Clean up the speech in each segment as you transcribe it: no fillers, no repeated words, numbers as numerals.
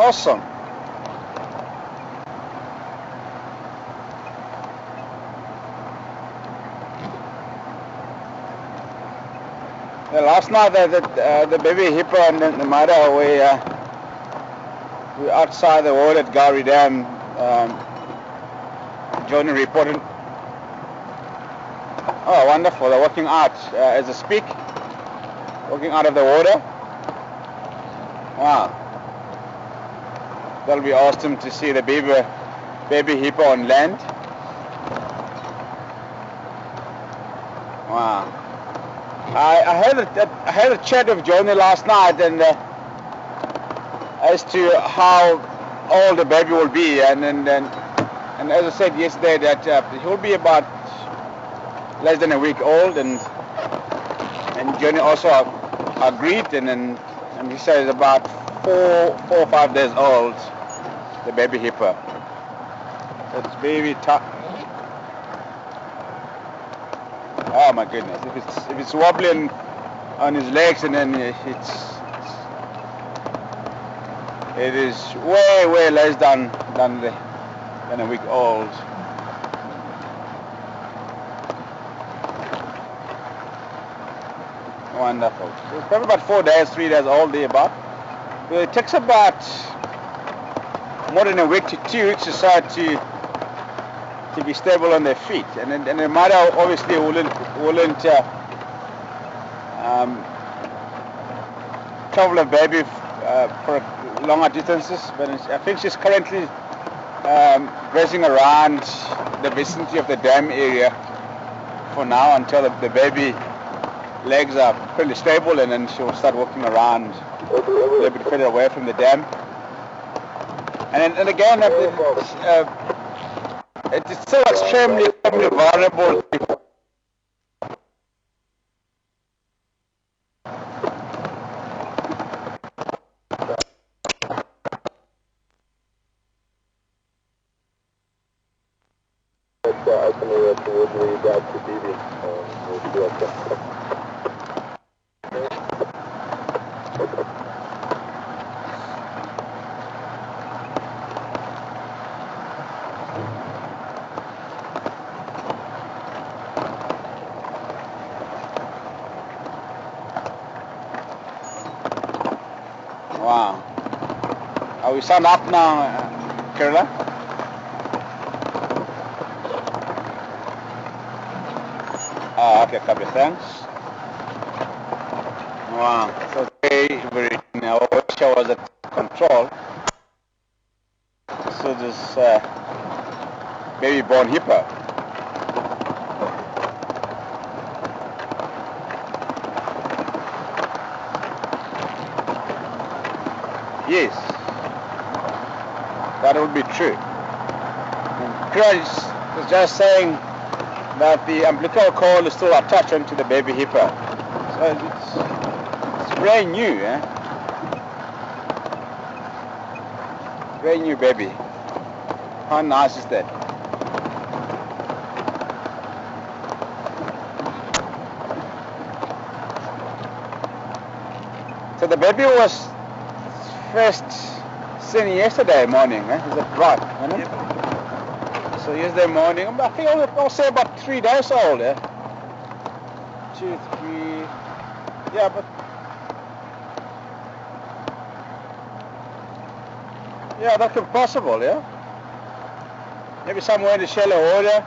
Awesome. Yeah, last night the baby hippo and the mother we outside the wall at Gowrie Dam. Johnny reported. Oh, wonderful! They're walking out as I speak. Walking out of the water. Wow. That'll be awesome to see the baby hippo on land. Wow. I had a chat with Johnny last night and as to how old the baby will be, and as I said yesterday that he'll be about less than a week old, and Johnny also agreed, and he says about 4 or 5 days old, the baby hippo. It's baby oh my goodness! If it's wobbling on his legs, and then it is way less than a week old. Wonderful. So it's probably about 4 days, 3 days old, there about. So it takes about more than a week to 2 weeks or so to be stable on their feet, and the mother obviously wouldn't travel a baby for longer distances, but I think she's currently grazing around the vicinity of the dam area for now until the baby legs are pretty stable, and then she'll start walking around a little bit further away from the dam. And again, it's still extremely vulnerable. Wow. Are we signed up now, Kerala? Okay, copy, thanks. Wow, so very, I wish I was at control. So this baby born hippo. Yes, that would be true. And Chris was just saying that the umbilical cord is still attached onto the baby hippo. So it's brand new, eh? Brand new baby. How nice is that? So the baby was first seen yesterday morning, eh? Is that right? Yep. So yesterday morning, I think I'll say about 3 days old, eh? 2, 3, yeah, but yeah, that could be possible, yeah? Maybe somewhere in the shallow water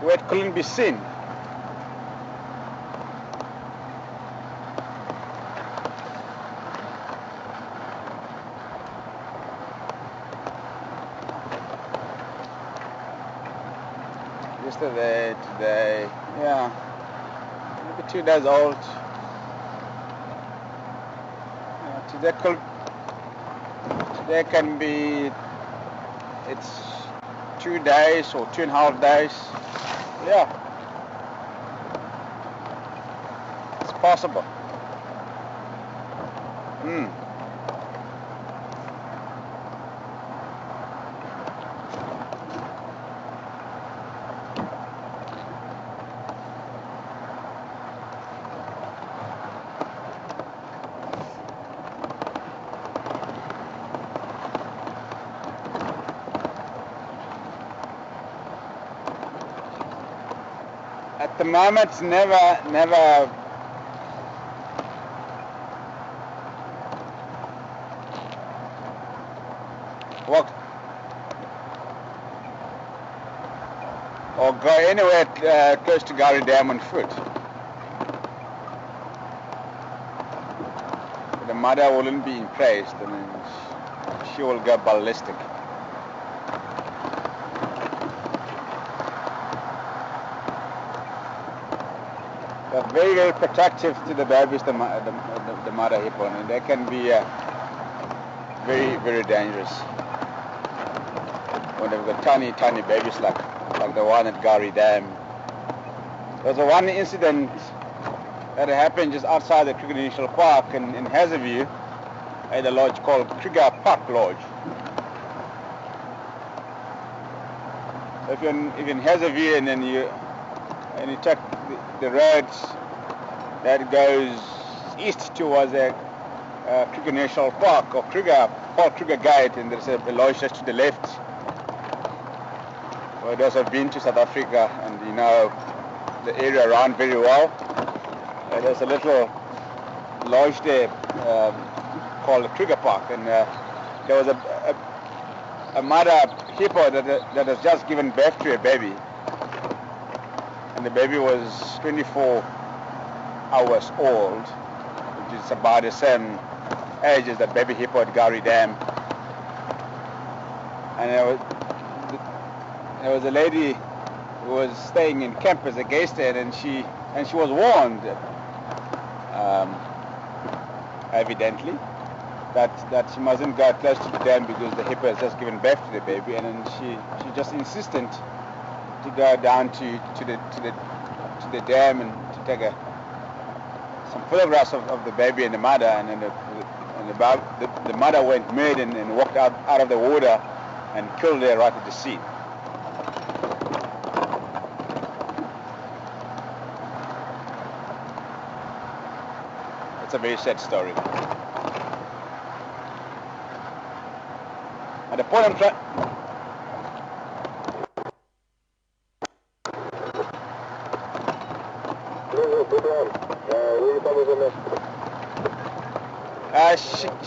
where it couldn't be seen. Yesterday, today, yeah, maybe 2 days old. Yeah, today can be, it's 2 days or 2.5 days. Yeah, it's possible. the moment, never walk or go anywhere close to Gari Dam on foot. The mother wouldn't be impressed, and she will go ballistic. They're very, very protective to the babies, the mother hippo, and they can be very, very dangerous when they've got tiny, tiny babies like the one at Gari Dam. There was one incident that happened just outside the Kruger National Park in Hazelview at a lodge called Kruger Park Lodge. If you're in Hazelview and then you take the road that goes east towards the Kruger National Park or Paul Kruger Gate, and there's a lodge just to the left. For those who have been to South Africa and you know the area around very well, there's a little lodge there called the Kruger Park, and there was a mother hippo that has just given birth to a baby, and the baby was 24 hours old, which is about the same age as that baby hippo at Gari Dam. And there was a lady who was staying in camp as a guest there, and she was warned, evidently, that she mustn't go close to the dam because the hippo has just given birth to the baby, and then she just insisted to go down to the dam and to take some photographs of the baby and the mother, and then the mother went mad and walked out of the water and killed her right at the scene. It's a very sad story. At the point I'm trying...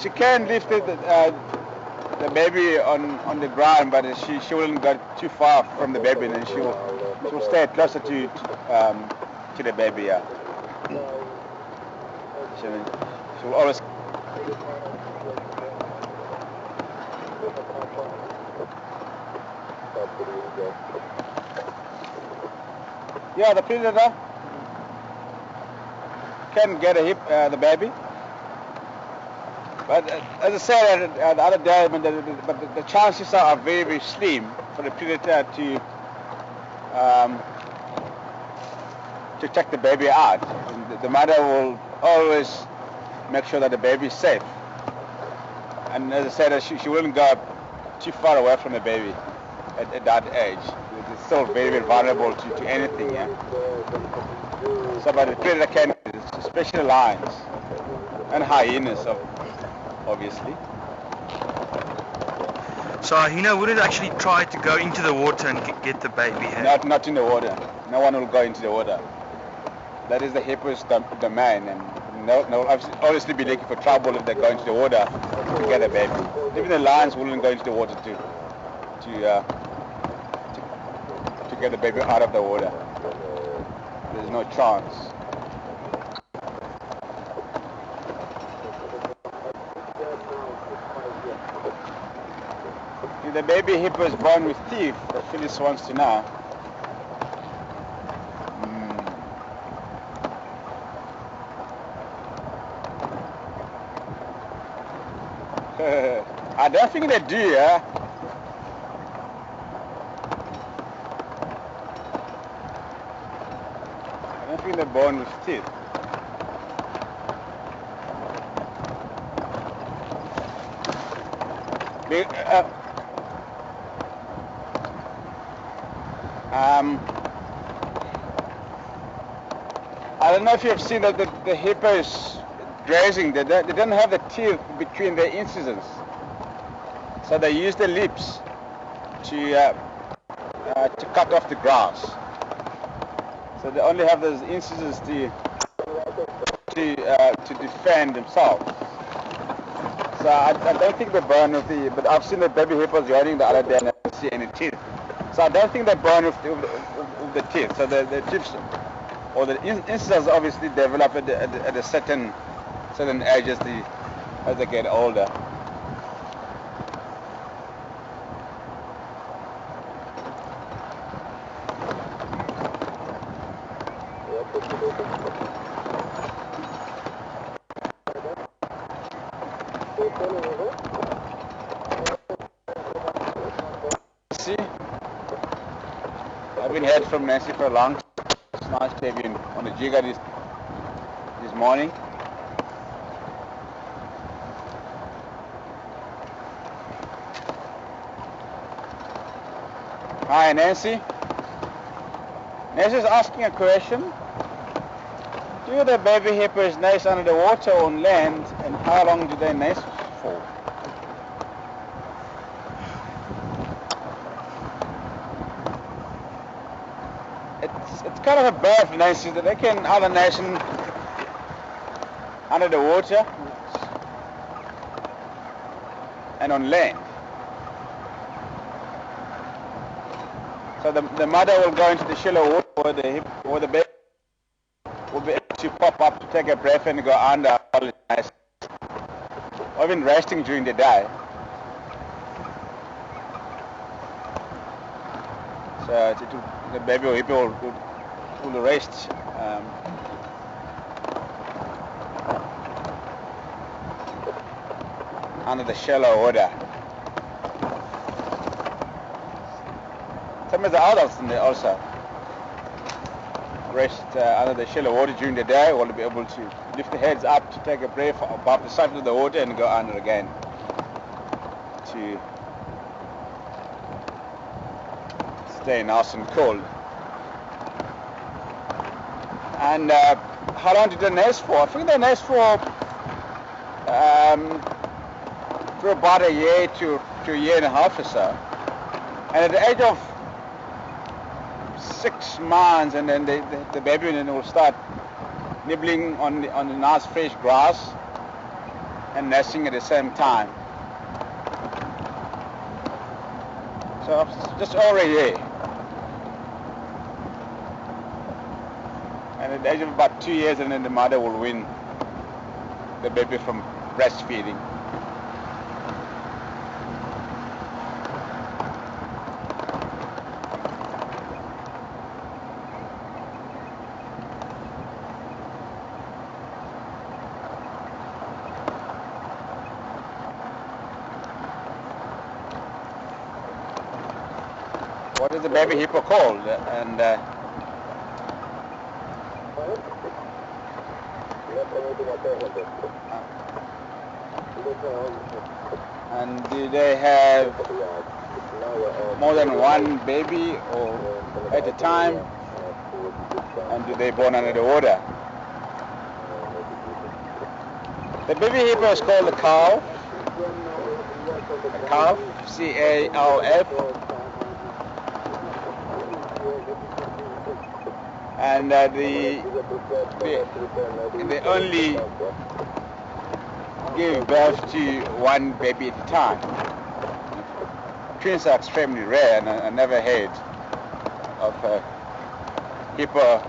she can lift the baby on the ground, but she wouldn't go too far from the baby, and she'll stay closer to the baby. Yeah. She'll always. Yeah, the predator can get the baby, but as I said the other day, but the chances are very, very slim for the predator to take the baby out. The mother will always make sure that the baby is safe, and as I said, she wouldn't go too far away from the baby at that age. It's still very, very vulnerable to anything. Yeah. So, but the predator can, especially lions and hyenas, obviously. So Hina wouldn't actually try to go into the water and get the baby. Hey? Not in the water. No one will go into the water. That is the hippo's domain, and they'll obviously be looking for trouble if they go into the water to get a baby. Even the lions wouldn't go into the water to get the baby out of the water. There's no chance. If the baby hippo is born with teeth, Phyllis wants to know. I don't think they do, yeah? I don't think they're born with teeth. I don't know if you have seen that the hippos grazing, they don't have the teeth between their incisions. So they use the lips to cut off the grass. So they only have those incisors to defend themselves. So I don't think they burn with the, but I've seen the baby hippos yawning the other day and I don't see any teeth. So I don't think they burn with the teeth. So the tips or the incisors obviously develop at a certain age as they get older. See, I've been heard from Nancy for a long time. It's nice to have you on the jigger this morning. Hi, Nancy. Nancy's asking a question. Do the baby hippos nest under the water or on land, and how long do they nest for? It's kind of a bird, Nancy, that they can either nest under the water and on land. So the mother will go into the shallow water where the baby will be able to pop up to take a breath and go under, or even resting during the day. So the baby or hippo will rest under the shallow water. Some of the adults in there also rest under the shallow water during the day, will be able to lift their heads up to take a breath above the surface of the water and go under again to stay nice and cold. And how long did they nest for? I think they nest for about a year to a year and a half or so. And at the age of 6 months, and then the baby will start nibbling on the nice fresh grass and nesting at the same time. So just over a year. And at the age of about 2 years, and then the mother will wean the baby from breastfeeding. What is the baby hippo called? And do they have more than one baby or at a time? And do they born under the water? The baby hippo is called a calf. A calf, C-A-L-F. And they only give birth to one baby at a time. Twins are extremely rare, and I never heard of a hippo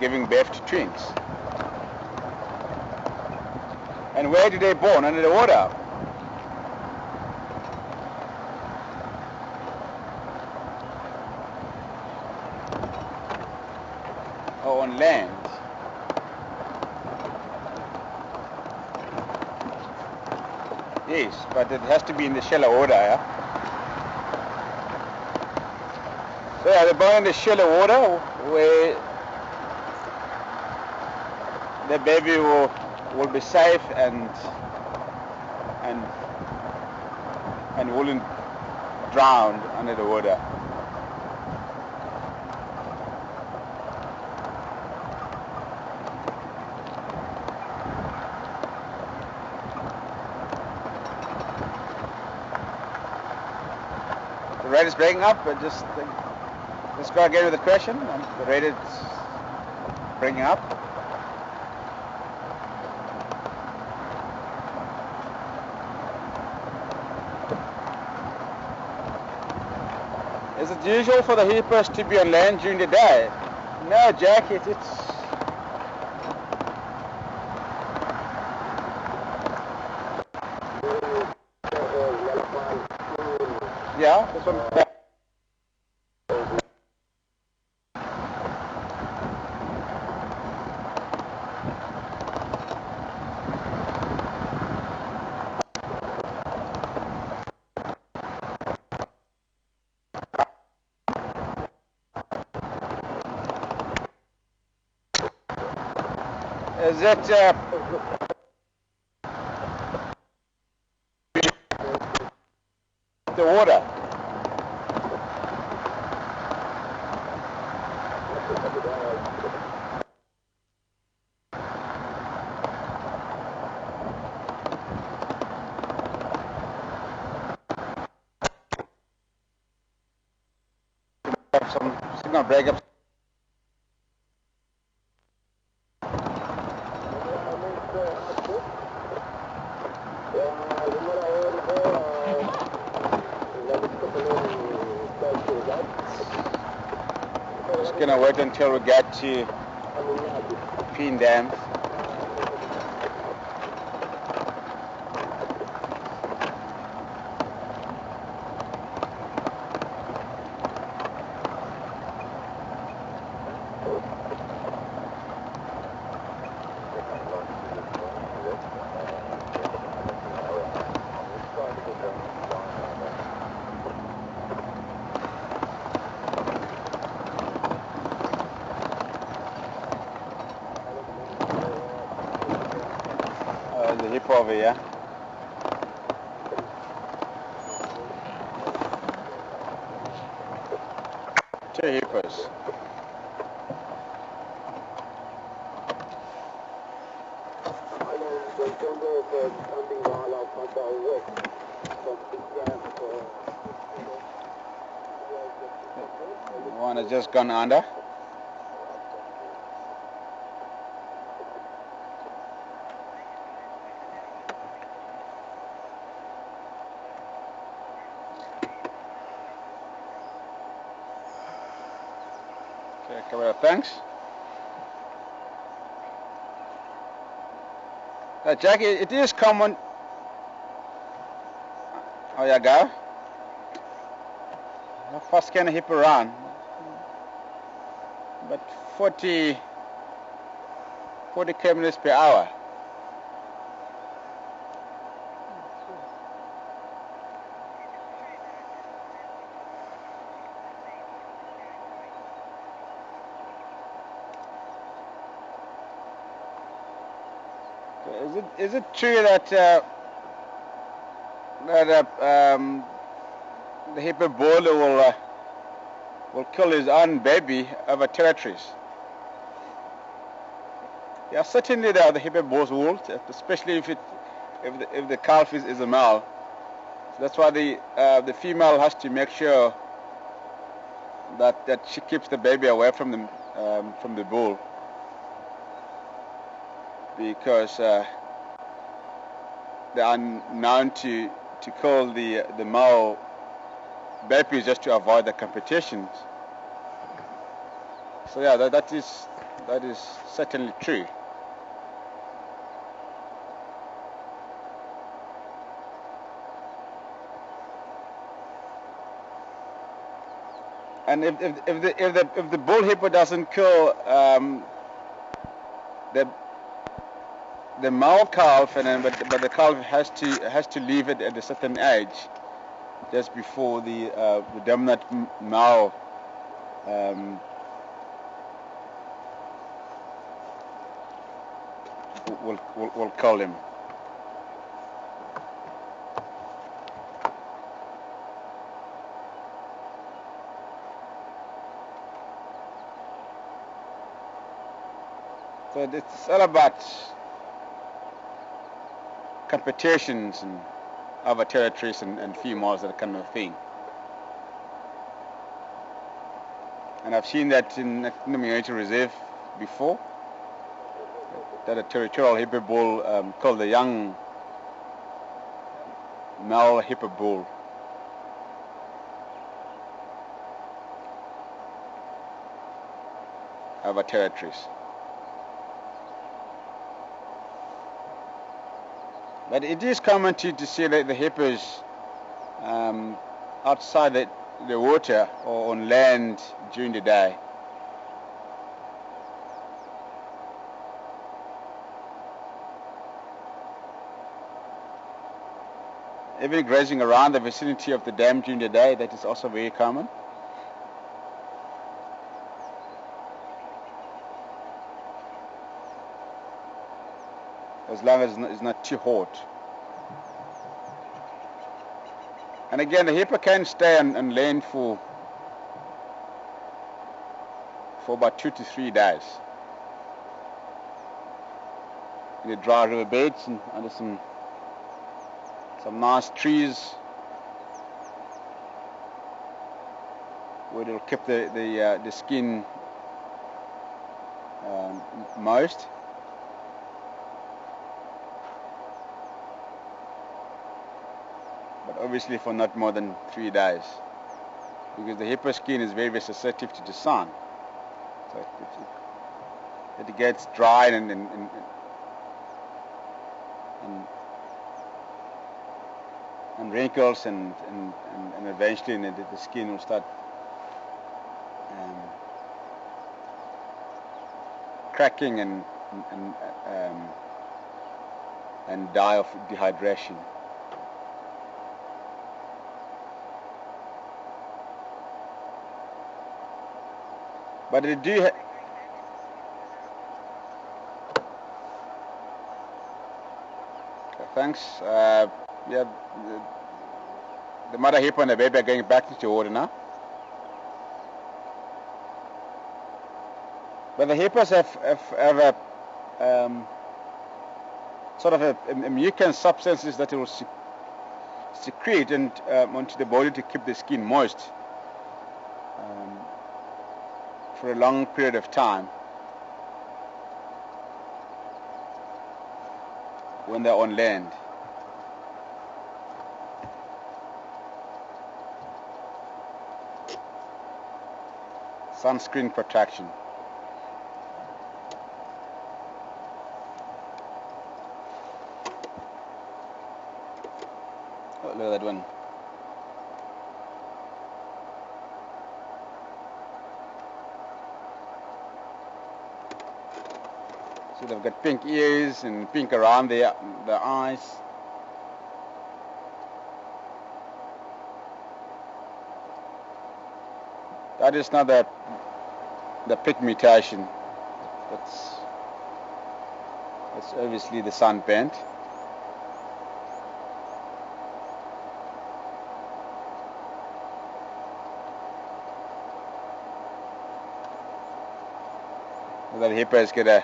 giving birth to twins. And where do they born? Under the water. Or on land. Yes, but it has to be in the shallow water, yeah? So yeah, they're born in the shallow water where the baby will be safe and wouldn't drown under the water. The red is breaking up, but just Let's go again with the question. I'm ready to bring it up. Is it usual for the hippos to be on land during the day? No, Jack, it's yeah, this one. Is it the water? Have some signal breakups. Just gonna wait until we get to Peen Dam. The hippo over here. Two hippos. One has just gone under. Okay, camera, thanks. Jackie, it is common. Oh, yeah, go. How fast can a hippo run? But 40 kilometers per hour. Is it true that the hippo bull will kill his own baby over territories? Yeah, certainly the hippo bulls will, especially if the calf is a male. So that's why the female has to make sure that she keeps the baby away from the bull, because they are known to kill the male babies just to avoid the competitions. So yeah, that is certainly true. And if the bull hippo doesn't kill the male calf, but the calf has to leave it at a certain age, just before the dominant male will kill him. So it's all about competitions and other territories and females, that kind of thing. And I've seen that in the Community Reserve before, that a territorial hippo bull killed the young male hippo bull. Over territories. But it is common to see that the hippos outside the water or on land during the day. Even grazing around the vicinity of the dam during the day, that is also very common. As long as it's not too hot. And again, the hippo can stay on land for about 2 to 3 days. In the dry river beds and under some nice trees where it'll keep the skin moist. But obviously for not more than 3 days, because the hippo skin is very, very sensitive to the sun. So if it gets dry and wrinkles and eventually the skin will start cracking and die of dehydration. But they do thanks. Yeah, the mother hippo and the baby are going back into the water now. But the hippos have a sort of a mucus substances that it will secrete and onto the body to keep the skin moist for a long period of time when they're on land. Sunscreen protection. Oh, look at that one. So they've got pink ears and pink around the eyes. That is not the pig mutation. That's obviously the sunbent. That hippo has got a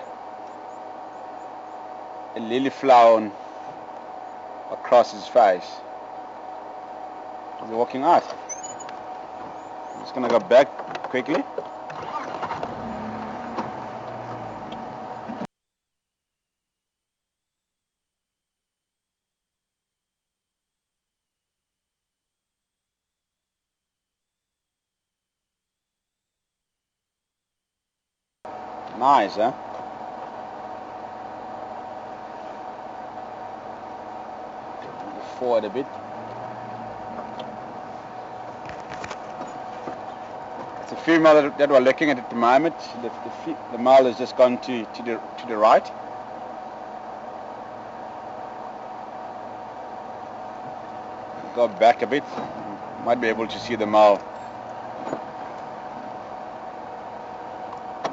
lily flower across his face. He's walking out. I'm just gonna go back quickly. Nice, huh? Forward a bit. It's a female that we're looking at the moment. The male has just gone to the right. Go back a bit. Might be able to see the male.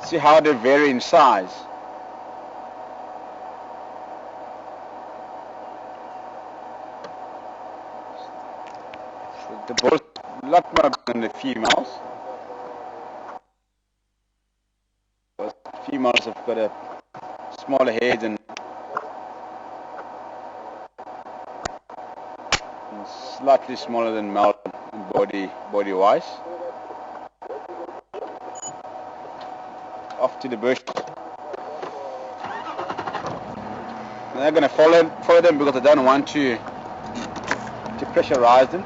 See how they vary in size. The bulls a lot more than the females. The females have got a smaller head and slightly smaller than male body wise. to the bush. And they're going to follow them because they don't want to pressurize them.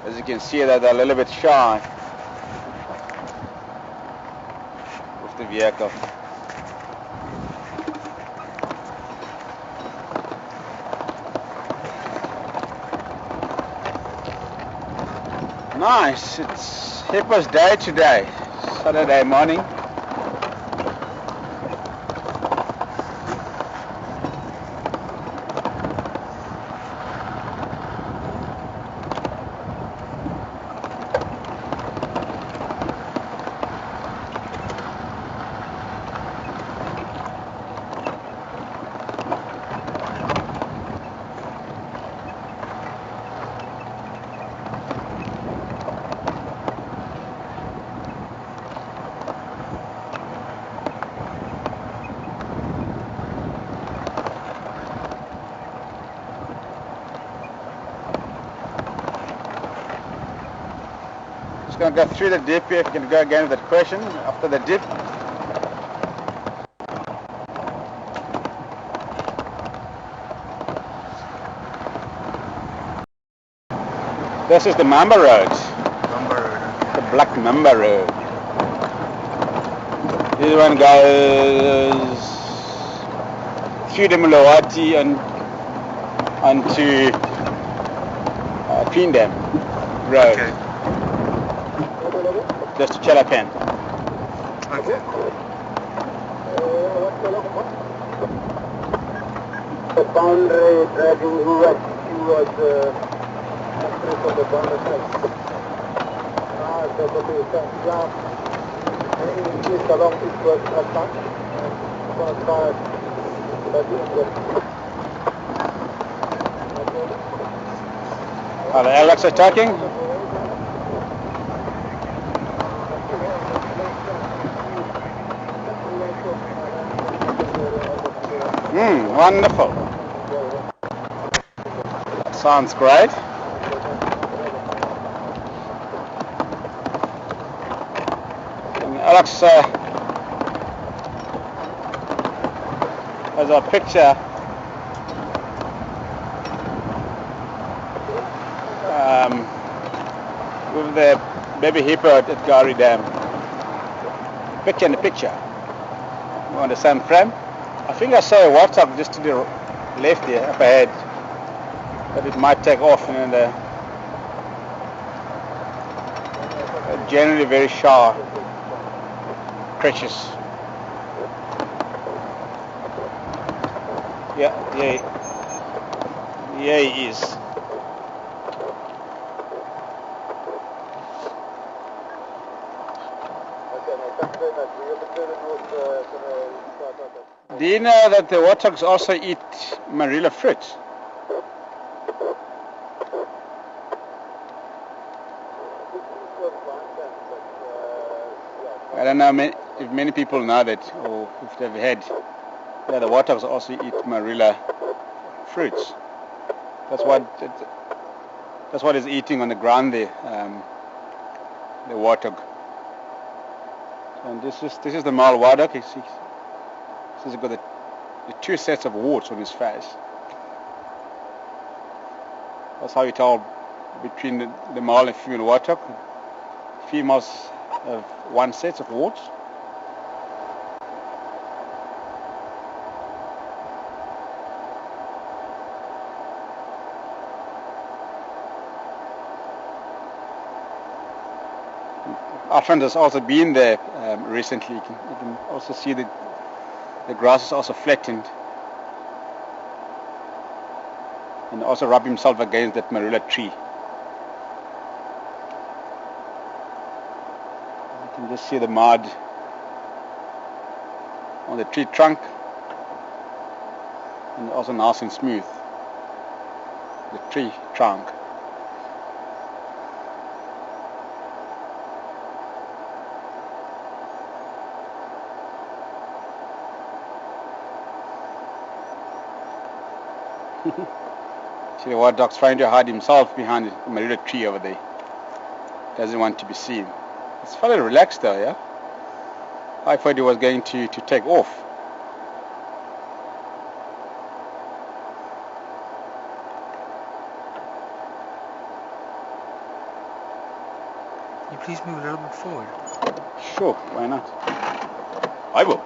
As you can see, that they're a little bit shy with the vehicle. Nice, it's Hippo's day today, Saturday morning. Just going to go through the dip here. If you can go again with that question after the dip. This is the Mamba Road. Mamba Road. The Black Mamba Road. This one goes through the Mulawati and onto Queen Dam Road. Okay. Just to Chalapan. Okay. The boundary dragging towards the entrance of the boundary. East along eastward attack and far Are the Alex attacking? Wonderful. Sounds great. And Alex has a picture with the baby hippo at Gari Dam. Picture in the picture. You want the same frame? I think I saw a WhatsApp just to the left here, up ahead, that it might take off, and they're generally very sharp creatures. Yeah, he is. Do you know that the warthogs also eat marilla fruits? I don't know if many people know that, or if they've had. Yeah, the warthogs also eat marilla fruits. That's what is eating on the ground there. The warthog. And this is the male warthog. He's got the two sets of warts on his face. That's how you tell between the male and female warthog. Females have one set of warts. Our friend has also been there recently. You can also see the grass is also flattened, and also rub himself against that marilla tree. You can just see the mud on the tree trunk, and also nice and smooth, the tree trunk. See the warthog's trying to hide himself behind the marilla tree over there. doesn't want to be seen. It's fairly relaxed though, yeah? I thought he was going to take off. Can you please move a little bit forward? Sure, why not? I will.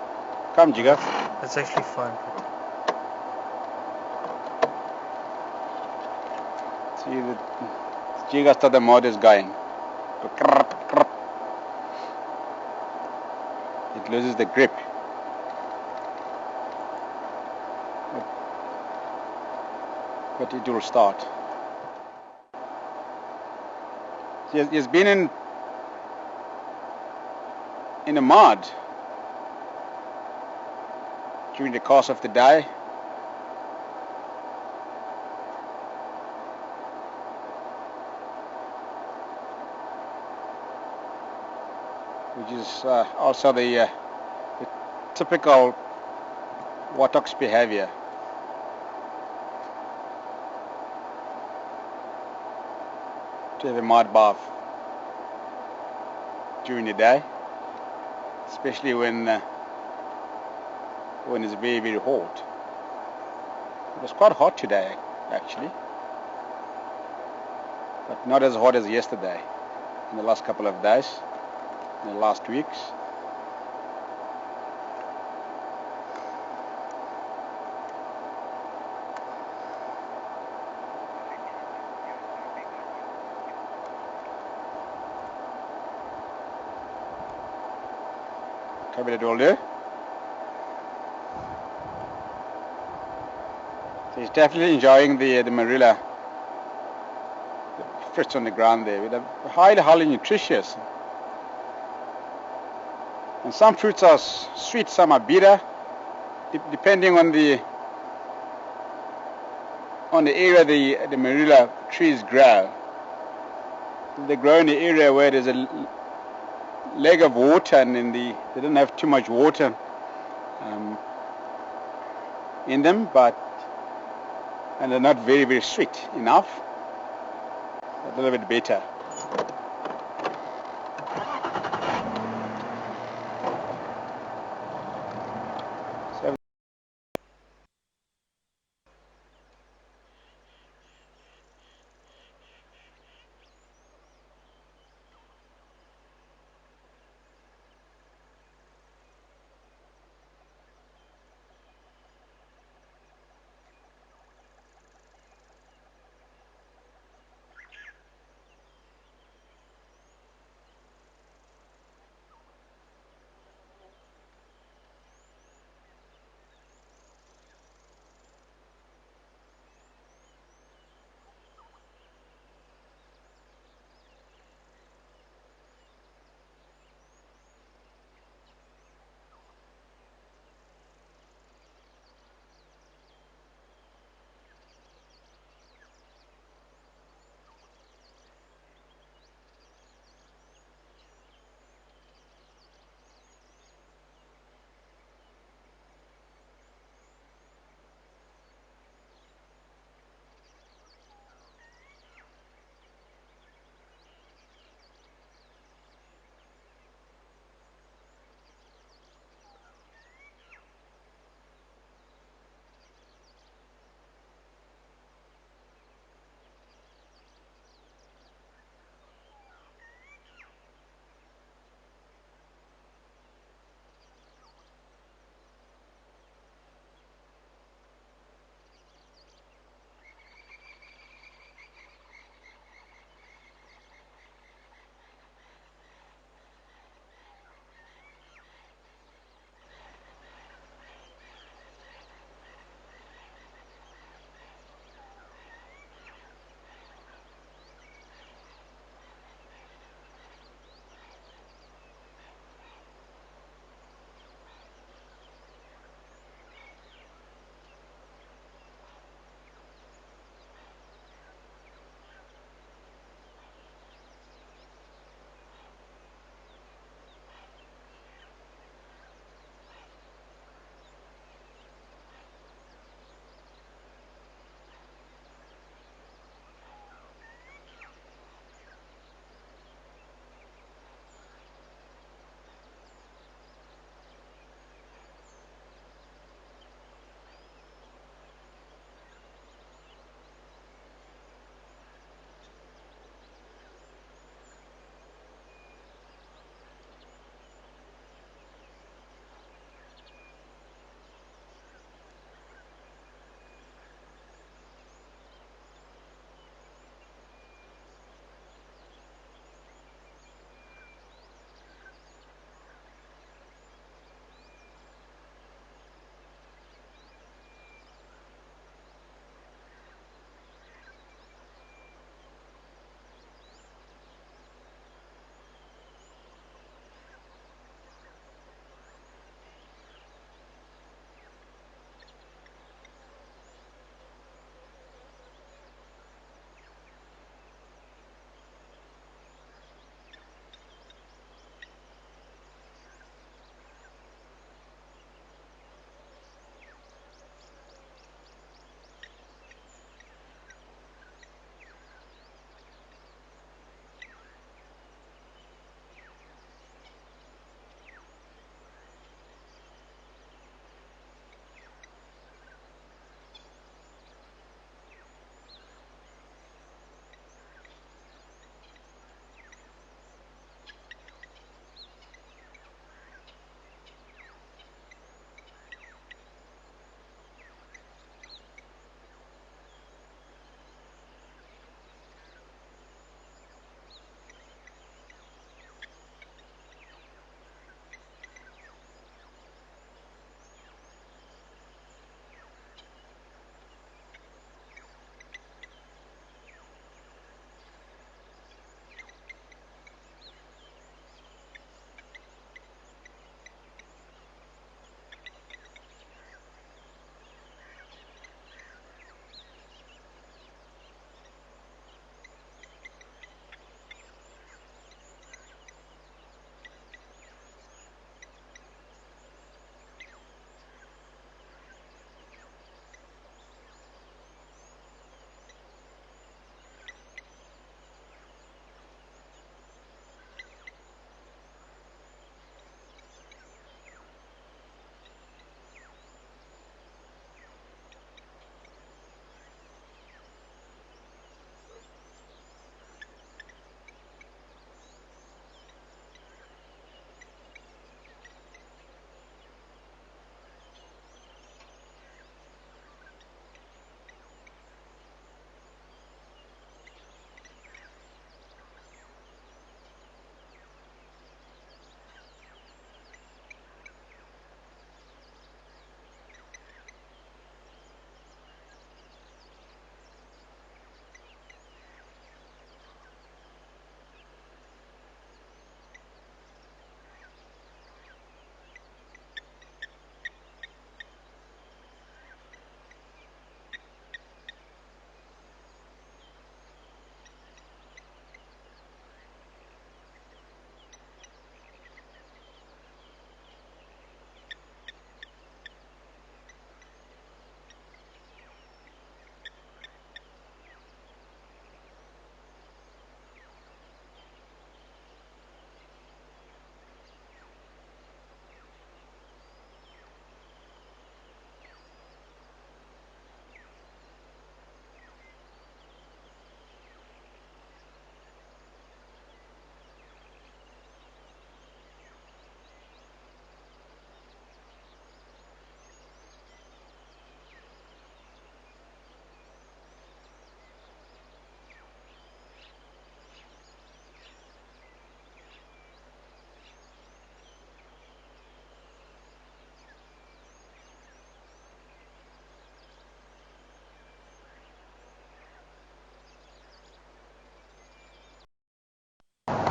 Come, Jigas. That's actually fine. See, the Jigas thought the mod is going. It loses the grip. But it will start. He's been in the mud during the course of the day. Which is also the typical Wattox behavior. To have a mud bath during the day, especially when it's very, very hot. It was quite hot today, actually, but not as hot as yesterday, in the last couple of days, in the last weeks. Copy that all there. So he's definitely enjoying the marilla, the fruits on the ground there. They're highly nutritious. And some fruits are sweet, some are bitter, depending on the area the marilla trees grow. They grow in the area where there's a leg of water, and they don't have too much water in them, and they're not very, very sweet enough. A little bit better. So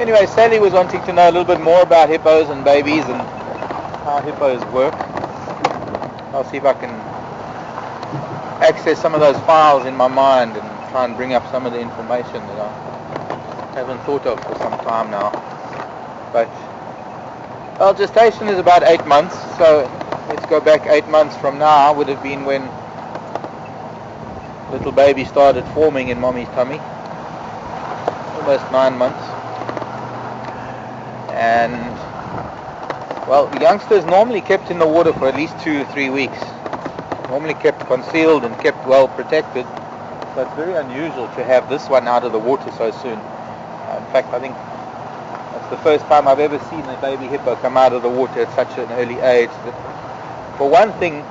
Anyway, Sally was wanting to know a little bit more about hippos and babies and how hippos work. I'll see if I can access some of those files in my mind and try and bring up some of the information that I haven't thought of for some time now. But well, gestation is about 8 months, so let's go back 8 months from now. Would have been when little baby started forming in mommy's tummy, almost 9 months. And well, the youngsters normally kept in the water for at least 2 or 3 weeks, normally kept concealed and kept well protected, so it's very unusual to have this one out of the water so soon. In fact, I think that's the first time I've ever seen a baby hippo come out of the water at such an early age. For one thing,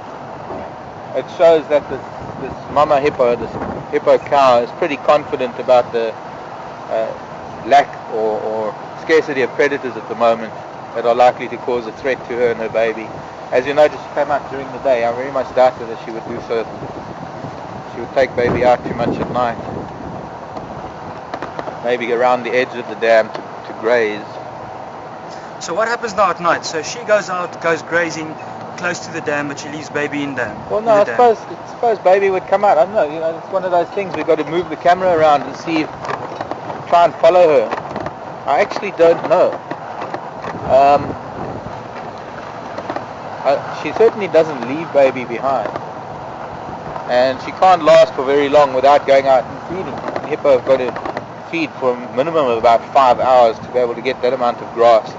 it shows that this mama hippo, this hippo cow, is pretty confident about the lack or scarcity of predators at the moment that are likely to cause a threat to her and her baby. As you notice, she came out during the day. I very much doubted that she would do so. She would take baby out too much at night, maybe around the edge of the dam to graze. So what happens now at night? So she goes out, goes grazing close to the dam, but she leaves baby in dam. Well, no, I suppose baby would come out. I don't know. You know, it's one of those things. We've got to move the camera around and see, try and follow her. I actually don't know. She certainly doesn't leave baby behind, and she can't last for very long without going out and feeding. Hippo have got to feed for a minimum of about 5 hours to be able to get that amount of grass.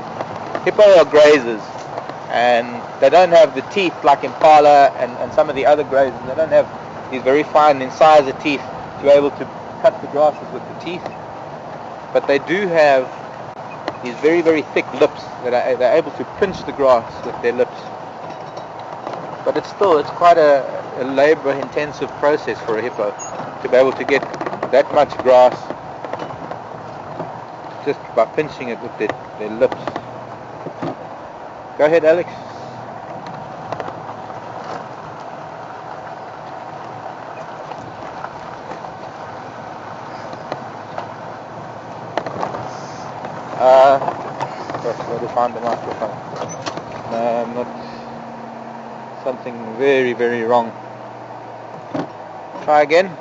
Hippo are grazers, and they don't have the teeth like impala and some of the other grazers. They don't have these very fine incisor teeth to be able to cut the grasses with the teeth, but they do have these very, very thick lips that they're able to pinch the grass with their lips. But it's quite a labor-intensive process for a hippo to be able to get that much grass just by pinching it with their lips. Go ahead, Alex. Gosh, where to find the microphone? No, I'm not. Something very, very wrong. Try again.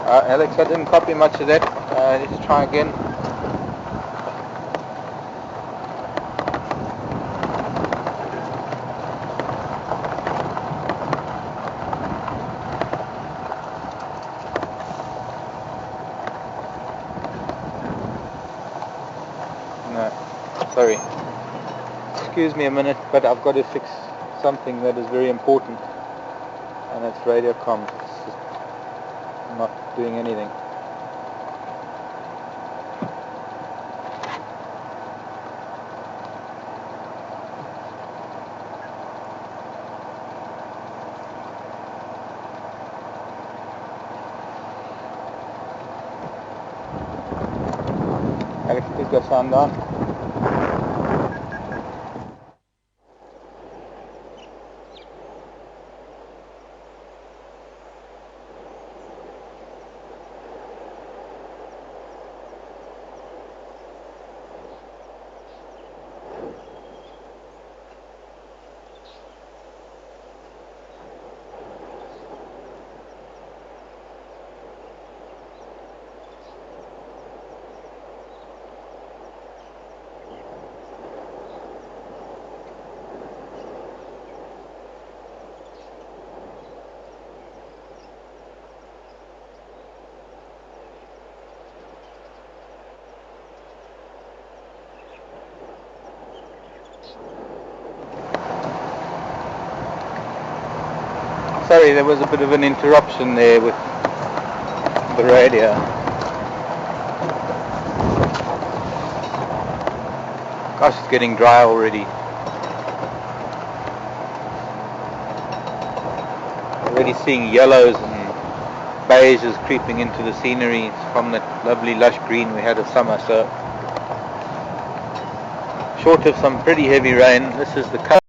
Alex, I didn't copy much of that. Let's try again. No, sorry. Excuse me a minute, but I've got to fix something that is very important, and that's radio comms. It's just not doing anything. Alex, please go sound down. Sorry, there was a bit of an interruption there with the radio. Gosh, it's getting dry already. Already seeing yellows and beiges creeping into the scenery from that lovely lush green we had of summer. So, short of some pretty heavy rain, this is the